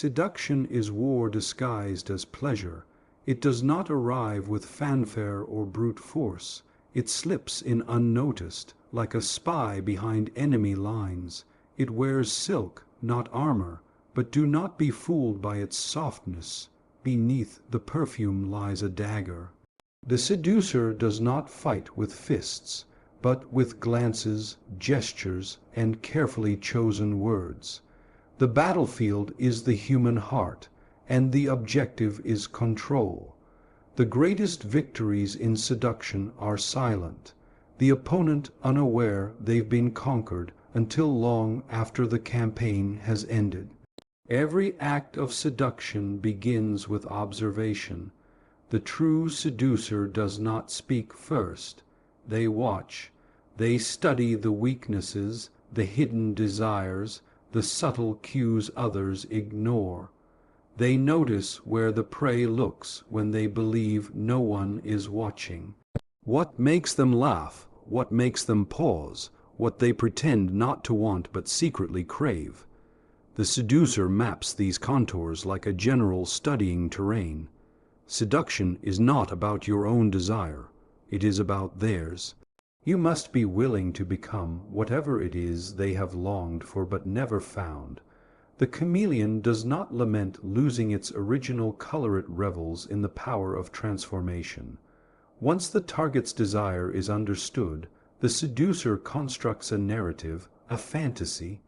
Seduction is war disguised as pleasure. It does not arrive with fanfare or brute force. It slips in unnoticed, like a spy behind enemy lines. It wears silk, not armor, but do not be fooled by its softness. Beneath the perfume lies a dagger. The seducer does not fight with fists, but with glances, gestures, and carefully chosen words. The battlefield is the human heart, and the objective is control. The greatest victories in seduction are silent, the opponent unaware they've been conquered until long after the campaign has ended. Every act of seduction begins with observation. The true seducer does not speak first. They watch. They study the weaknesses, the hidden desires, the subtle cues others ignore. They notice where the prey looks when they believe no one is watching. What makes them laugh, what makes them pause, what they pretend not to want but secretly crave. The seducer maps these contours like a general studying terrain. Seduction is not about your own desire, it is about theirs. You must be willing to become whatever it is they have longed for but never found. The chameleon does not lament losing its original color, it revels in the power of transformation. Once the target's desire is understood, the seducer constructs a narrative, a fantasy.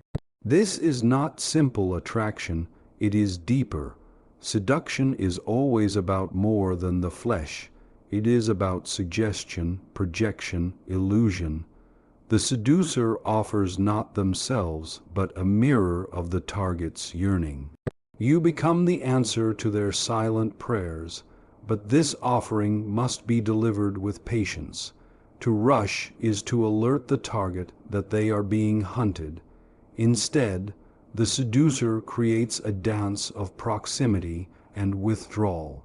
This is not simple attraction, it is deeper. Seduction is always about more than the flesh. It is about suggestion, projection, illusion. The seducer offers not themselves, but a mirror of the target's yearning. You become the answer to their silent prayers, but this offering must be delivered with patience. To rush is to alert the target that they are being hunted. Instead, the seducer creates a dance of proximity and withdrawal.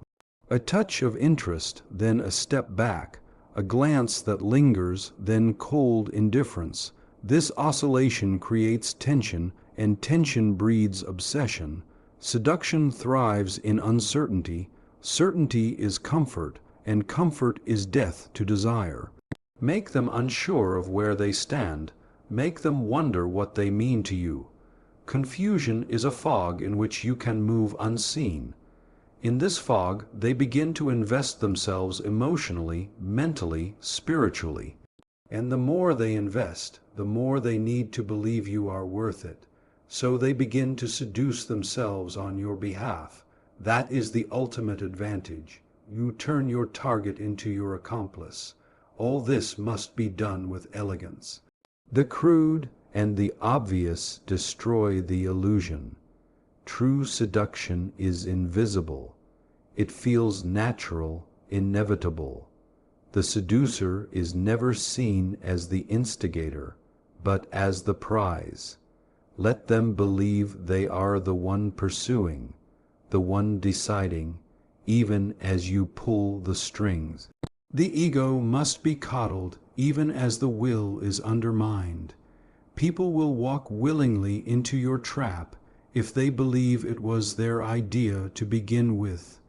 A touch of interest, then a step back, a glance that lingers, then cold indifference. This oscillation creates tension, and tension breeds obsession. Seduction thrives in uncertainty. Certainty is comfort, and comfort is death to desire. Make them unsure of where they stand. Make them wonder what they mean to you. Confusion is a fog in which you can move unseen. In this fog, they begin to invest themselves emotionally, mentally, spiritually. And the more they invest, the more they need to believe you are worth it. So they begin to seduce themselves on your behalf. That is the ultimate advantage. You turn your target into your accomplice. All this must be done with elegance. The crude and the obvious destroy the illusion. True seduction is invisible. It feels natural, inevitable. The seducer is never seen as the instigator, but as the prize. Let them believe they are the one pursuing, the one deciding, even as you pull the strings. The ego must be coddled even as the will is undermined. People will walk willingly into your trap if they believe it was their idea to begin with.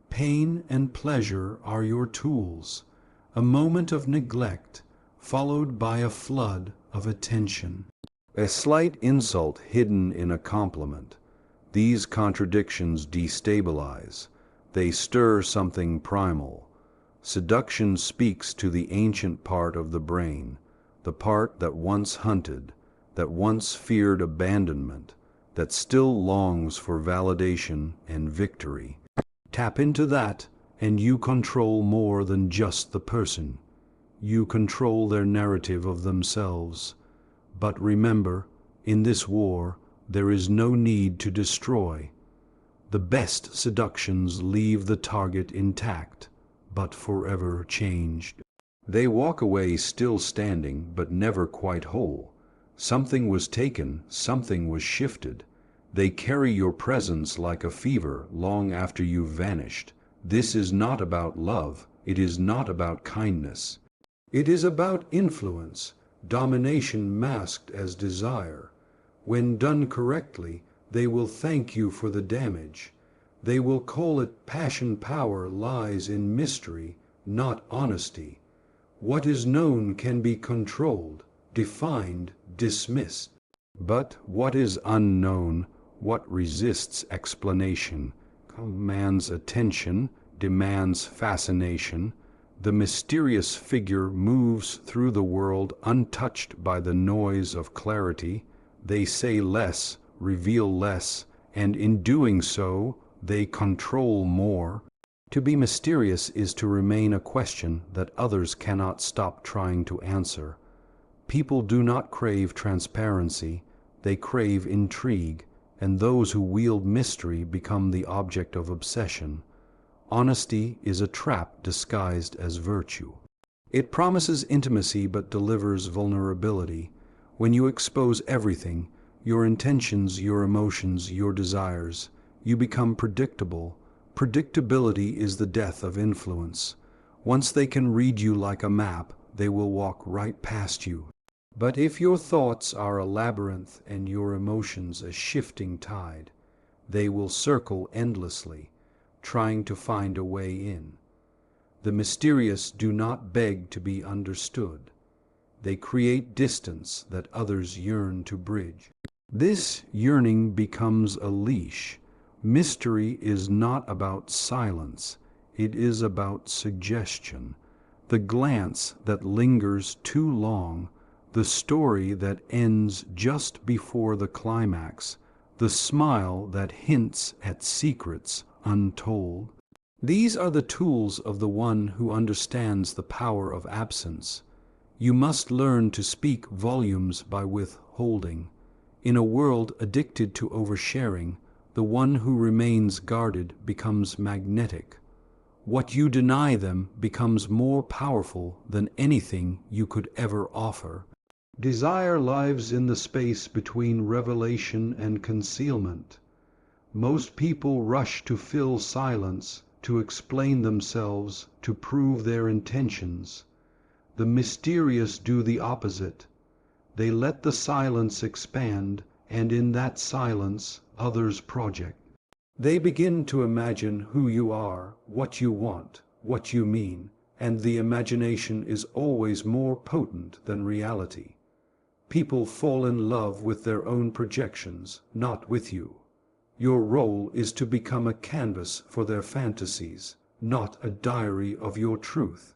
Pain and pleasure are your tools, a moment of neglect followed by a flood of attention. A slight insult hidden in a compliment. These contradictions destabilize. They stir something primal. Seduction speaks to the ancient part of the brain, the part that once hunted, that once feared abandonment, that still longs for validation and victory. Tap into that, and you control more than just the person. You control their narrative of themselves. But remember, in this war, there is no need to destroy. The best seductions leave the target intact, but forever changed. They walk away still standing, but never quite whole. Something was taken, something was shifted. They carry your presence like a fever long after you've vanished. This is not about love. It is not about kindness. It is about influence, domination masked as desire. When done correctly, They will thank you for the damage. They will call it passion. Power lies in mystery, not honesty. What is known can be controlled, defined, dismissed. But what is unknown, what resists explanation, commands attention, demands fascination. The mysterious figure moves through the world untouched by the noise of clarity. They say less, reveal less, and in doing so, they control more. To be mysterious is to remain a question that others cannot stop trying to answer. People do not crave transparency, they crave intrigue, and those who wield mystery become the object of obsession. Honesty is a trap disguised as virtue. It promises intimacy but delivers vulnerability. When you expose everything, your intentions, your emotions, your desires, you become predictable. Predictability is the death of influence. Once they can read you like a map, they will walk right past you. But if your thoughts are a labyrinth and your emotions a shifting tide, they will circle endlessly, trying to find a way in. The mysterious do not beg to be understood. They create distance that others yearn to bridge. This yearning becomes a leash. Mystery is not about silence, it is about suggestion. The glance that lingers too long, the story that ends just before the climax, the smile that hints at secrets untold. These are the tools of the one who understands the power of absence. You must learn to speak volumes by withholding. In a world addicted to oversharing, the one who remains guarded becomes magnetic. What you deny them becomes more powerful than anything you could ever offer. Desire lives in the space between revelation and concealment. Most people rush to fill silence, to explain themselves, to prove their intentions. The mysterious do the opposite. They let the silence expand, and in that silence others project. They begin to imagine who you are, what you want, what you mean, and the imagination is always more potent than reality. People fall in love with their own projections, not with you. Your role is to become a canvas for their fantasies, not a diary of your truth.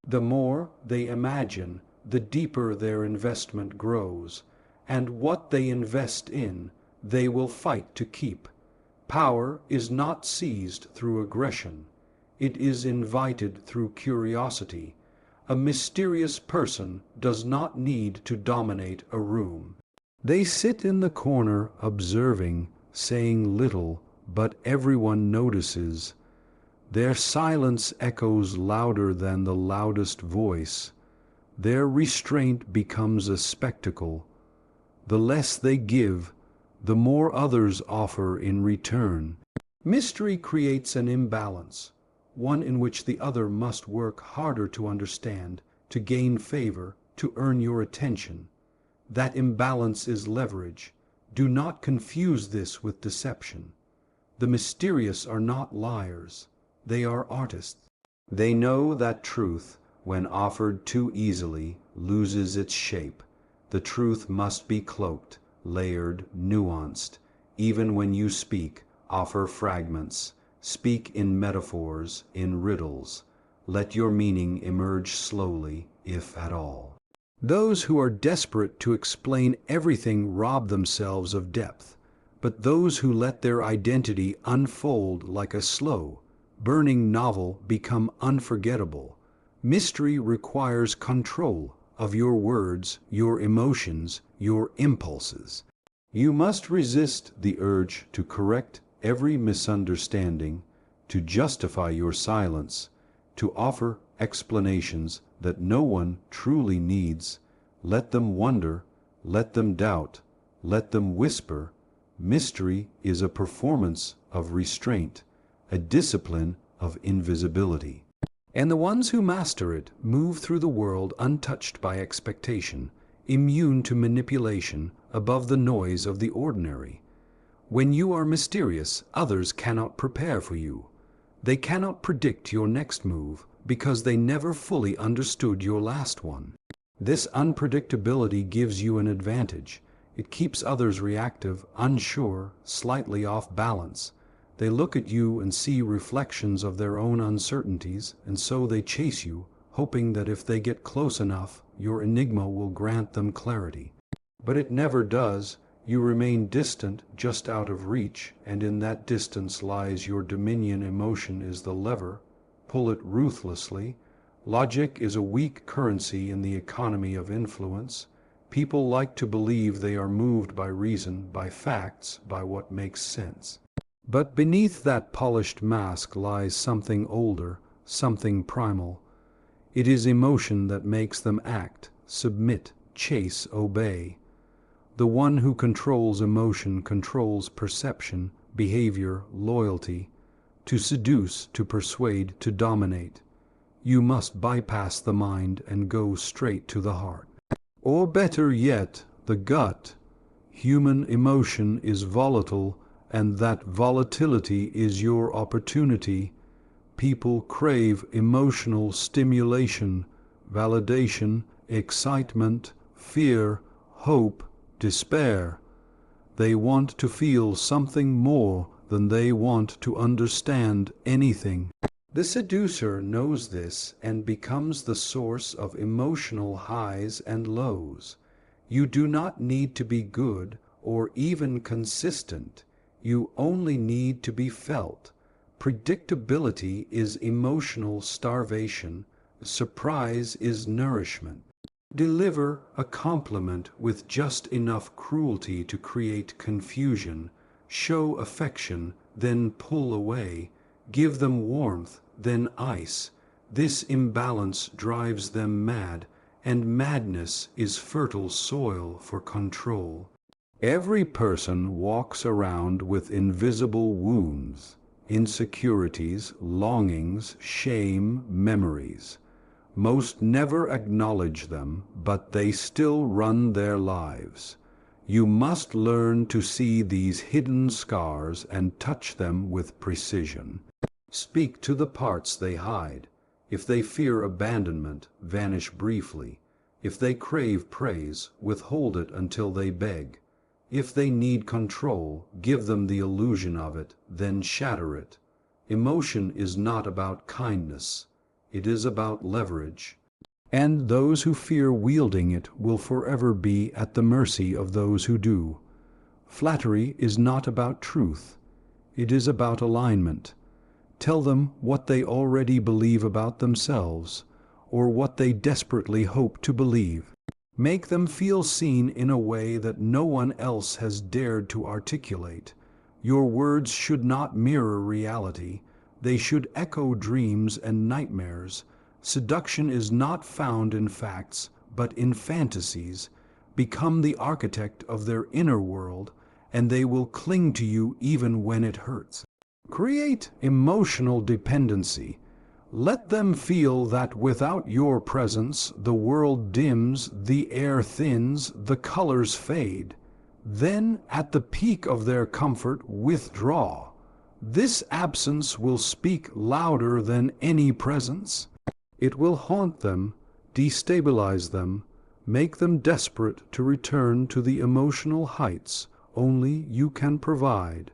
The more they imagine, the deeper their investment grows, and what they invest in, they will fight to keep. Power is not seized through aggression. It is invited through curiosity. A mysterious person does not need to dominate a room. They sit in the corner observing, saying little, but everyone notices. Their silence echoes louder than the loudest voice. Their restraint becomes a spectacle. The less they give, the more others offer in return. Mystery creates an imbalance, one in which the other must work harder to understand, to gain favor, to earn your attention. That imbalance is leverage. Do not confuse this with deception. The mysterious are not liars. They are artists. They know that truth, when offered too easily, loses its shape. The truth must be cloaked, layered, nuanced. Even when you speak, offer fragments. Speak in metaphors, in riddles. Let your meaning emerge slowly, if at all. Those who are desperate to explain everything rob themselves of depth, but those who let their identity unfold like a slow, burning novel become unforgettable. Mystery requires control of your words, your emotions, your impulses. You must resist the urge to correct every misunderstanding, to justify your silence, to offer explanations that no one truly needs. Let them wonder, let them doubt, let them whisper. Mystery is a performance of restraint, a discipline of invisibility. And the ones who master it move through the world untouched by expectation, immune to manipulation, above the noise of the ordinary. When you are mysterious, others cannot prepare for you. They cannot predict your next move because they never fully understood your last one. This unpredictability gives you an advantage. It keeps others reactive, unsure, slightly off balance. They look at you and see reflections of their own uncertainties, and so they chase you, hoping that if they get close enough, your enigma will grant them clarity. But it never does. You remain distant, just out of reach, and in that distance lies your dominion. Emotion is the lever. Pull it ruthlessly. Logic is a weak currency in the economy of influence. People like to believe they are moved by reason, by facts, by what makes sense. But beneath that polished mask lies something older, something primal. It is emotion that makes them act, submit, chase, obey. The one who controls emotion controls perception, behavior, loyalty. To seduce, to persuade, to dominate. You must bypass the mind and go straight to the heart. Or better yet, the gut. Human emotion is volatile, and that volatility is your opportunity. People crave emotional stimulation, validation, excitement, fear, hope, despair. They want to feel something more than they want to understand anything. The seducer knows this and becomes the source of emotional highs and lows. You do not need to be good or even consistent. You only need to be felt. Predictability is emotional starvation. Surprise is nourishment. Deliver a compliment with just enough cruelty to create confusion. Show affection, then pull away. Give them warmth, then ice. This imbalance drives them mad, and madness is fertile soil for control. Every person walks around with invisible wounds, insecurities, longings, shame, memories. Most never acknowledge them, but they still run their lives. You must learn to see these hidden scars and touch them with precision. Speak to the parts they hide. If they fear abandonment, vanish briefly. If they crave praise, withhold it until they beg. If they need control, give them the illusion of it, then shatter it. Emotion is not about kindness. It is about leverage. And those who fear wielding it will forever be at the mercy of those who do. Flattery is not about truth. It is about alignment. Tell them what they already believe about themselves, or what they desperately hope to believe. Make them feel seen in a way that no one else has dared to articulate. Your words should not mirror reality. They should echo dreams and nightmares. Seduction is not found in facts, but in fantasies. Become the architect of their inner world, and they will cling to you even when it hurts. Create emotional dependency. Let them feel that without your presence, the world dims, the air thins, the colors fade. Then, at the peak of their comfort, withdraw. This absence will speak louder than any presence. It will haunt them, destabilize them, make them desperate to return to the emotional heights only you can provide.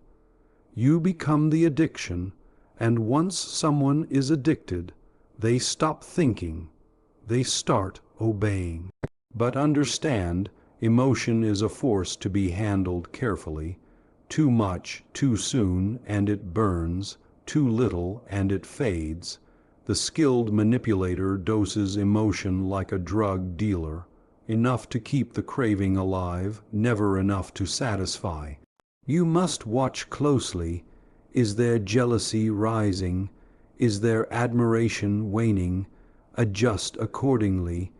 You become the addiction, and once someone is addicted, they stop thinking, they start obeying. But understand, emotion is a force to be handled carefully. Too much, too soon, and it burns. Too little, and it fades. The skilled manipulator doses emotion like a drug dealer. Enough to keep the craving alive, never enough to satisfy. You must watch closely. Is there jealousy rising? Is there admiration waning? Adjust accordingly.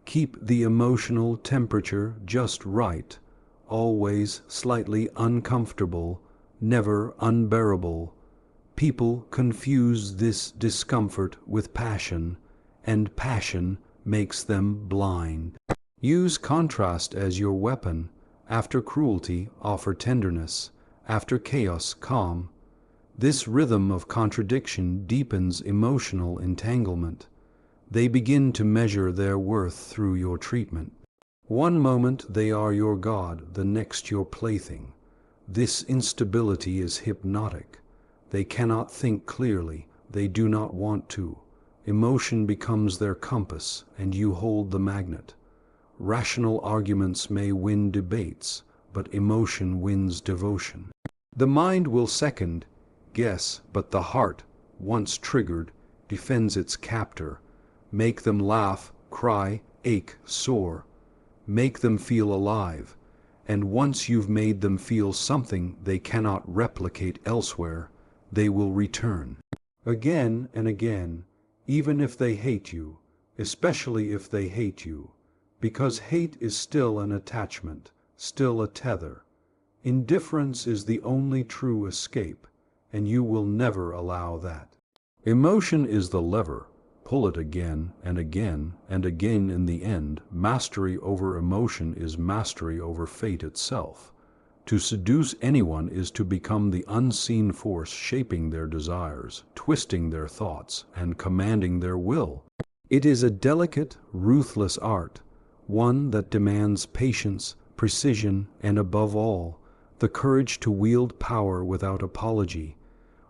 Keep the emotional temperature just right. Always slightly uncomfortable, never unbearable. People confuse this discomfort with passion, and passion makes them blind. Use contrast as your weapon. After cruelty, offer tenderness. after chaos, calm. This rhythm of contradiction deepens emotional entanglement. They begin to measure their worth through your treatment. One moment they are your god, the next your plaything. This instability is hypnotic. They cannot think clearly. They do not want to. Emotion becomes their compass, and you hold the magnet. Rational arguments may win debates, but emotion wins devotion. The mind will second, guess, but the heart, once triggered, defends its captor. Make them laugh, cry, ache, soar. Make them feel alive. And once you've made them feel something they cannot replicate elsewhere, they will return. Again and again, even if they hate you, especially if they hate you, because hate is still an attachment, still a tether. Indifference is the only true escape, and you will never allow that. Emotion is the lever. Pull it again and again and again. In the end, mastery over emotion is mastery over fate itself. To seduce anyone is to become the unseen force shaping their desires, twisting their thoughts, and commanding their will. It is a delicate, ruthless art, one that demands patience, precision, and above all, the courage to wield power without apology.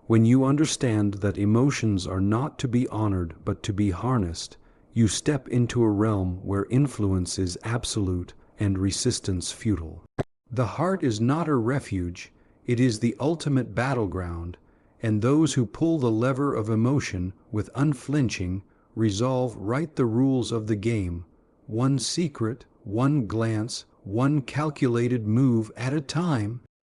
When you understand that emotions are not to be honored but to be harnessed, you step into a realm where influence is absolute and resistance futile. The heart is not a refuge, it is the ultimate battleground, and those who pull the lever of emotion with unflinching resolve write the rules of the game, one secret, one glance, one calculated move at a time.